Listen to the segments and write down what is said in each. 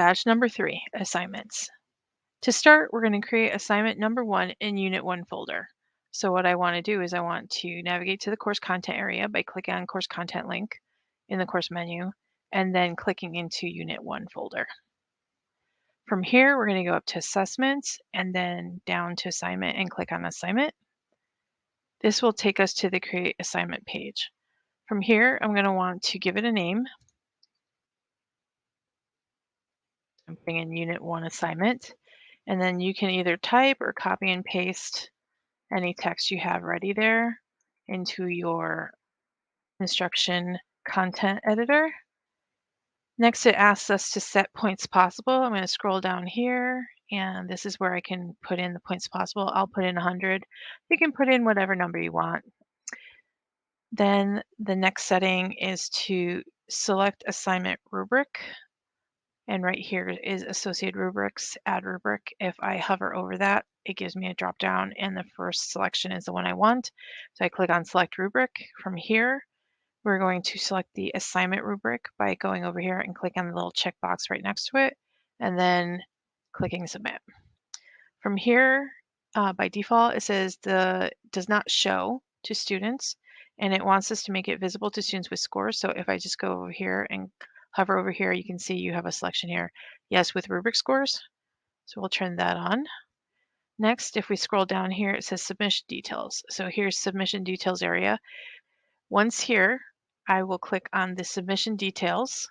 Badge number 3, assignments. To start, we're going to create assignment number 1 in Unit 1 folder. So what I want to do is I want to navigate to the course content area by clicking on course content link in the course menu and then clicking into Unit 1 folder. From here, we're going to go up to assessments and then down to assignment and click on assignment. This will take us to the create assignment page. From here, I'm going to want to give it a name. I'm putting in Unit 1 assignment, and then you can either type or copy and paste any text you have ready there into your instruction content editor. Next, it asks us to set points possible. I'm going to scroll down here, and this is where I can put in the points possible. I'll put in 100. You can put in whatever number you want. Then the next setting is to select assignment rubric. And right here is associated rubrics, add rubric. If I hover over that, it gives me a drop down and the first selection is the one I want. So I click on select rubric. From here, we're going to select the assignment rubric by going over here and click on the little checkbox right next to it and then clicking submit. From here, by default, it says does not show to students, and it wants us to make it visible to students with scores. So if I just go over here and hover over here, you can see you have a selection here. Yes, with rubric scores. So we'll turn that on. Next, if we scroll down here, it says submission details. So here's submission details area. Once here, I will click on the submission details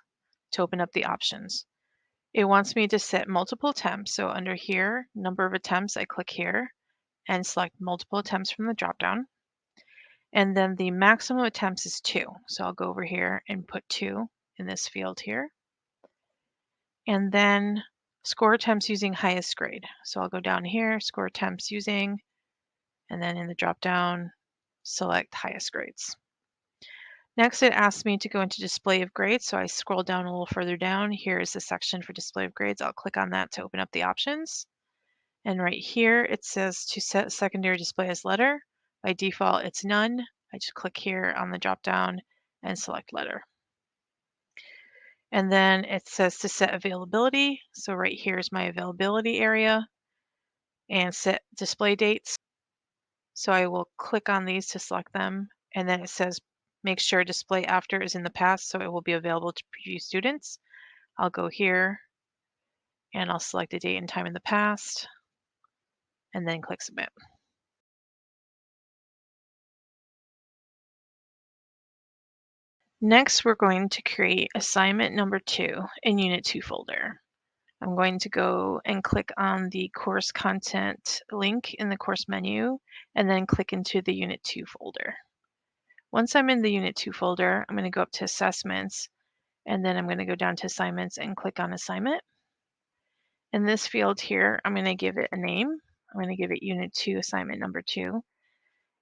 to open up the options. It wants me to set multiple attempts. So under here, number of attempts, I click here and select multiple attempts from the dropdown. And then the maximum attempts is 2. So I'll go over here and put 2 in this field here. And then score attempts using highest grade. So I'll go down here, score attempts using, and then in the dropdown, select highest grades. Next, it asks me to go into display of grades. So I scroll down a little further down. Here is the section for display of grades. I'll click on that to open up the options. And right here, it says to set secondary display as letter. By default, it's none. I just click here on the dropdown and select letter. And then it says to set availability. So right here is my availability area and set display dates. So I will click on these to select them. And then it says make sure display after is in the past, so it will be available to preview students. I'll go here and I'll select a date and time in the past and then click submit. Next, we're going to create assignment number 2 in Unit 2 folder. I'm going to go and click on the course content link in the course menu and then click into the Unit 2 folder. Once I'm in the Unit 2 folder, I'm going to go up to assessments and then I'm going to go down to assignments and click on assignment. In this field here, I'm going to give it a name. I'm going to give it Unit 2 assignment number 2.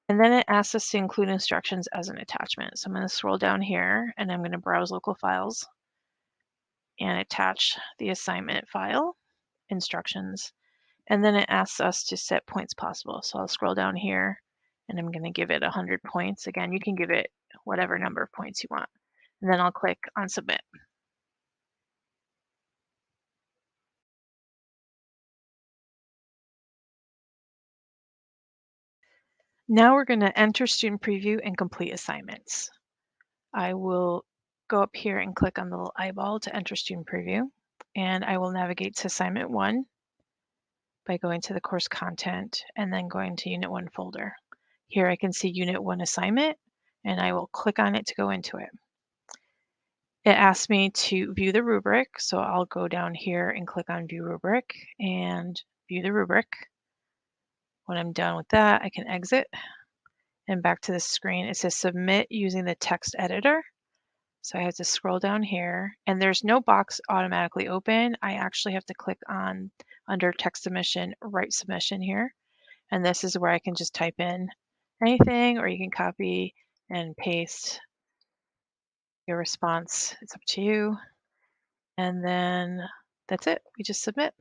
And then it asks us to include instructions as an attachment. So I'm going to scroll down here and I'm going to browse local files and attach the assignment file, instructions. And then it asks us to set points possible. So I'll scroll down here and I'm going to give it 100 points. Again, you can give it whatever number of points you want. And then I'll click on submit. Now we're going to enter student preview and complete assignments. I will go up here and click on the little eyeball to enter student preview, and I will navigate to assignment 1 by going to the course content and then going to Unit 1 folder. Here I can see Unit 1 assignment, and I will click on it to go into it. It asks me to view the rubric, so I'll go down here and click on View Rubric and view the rubric. When I'm done with that, I can exit. And back to the screen, it says submit using the text editor. So I have to scroll down here and there's no box automatically open. I actually have to click on under text submission, write submission here. And this is where I can just type in anything or you can copy and paste your response. It's up to you. And then that's it. We just submit.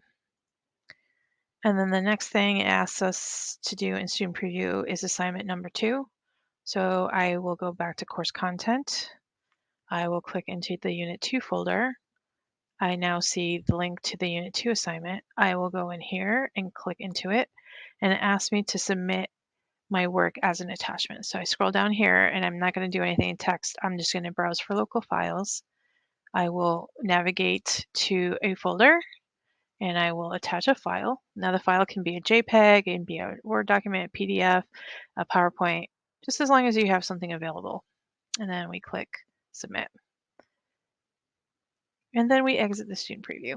And then the next thing it asks us to do in student preview is assignment number 2. So I will go back to course content. I will click into the Unit 2 folder. I now see the link to the Unit 2 assignment. I will go in here and click into it, and it asks me to submit my work as an attachment. So I scroll down here, and I'm not going to do anything in text. I'm just going to browse for local files. I will navigate to a folder, and I will attach a file. Now the file can be a JPEG, it can be a Word document, a PDF, a PowerPoint, just as long as you have something available. And then we click submit. And then we exit the student preview.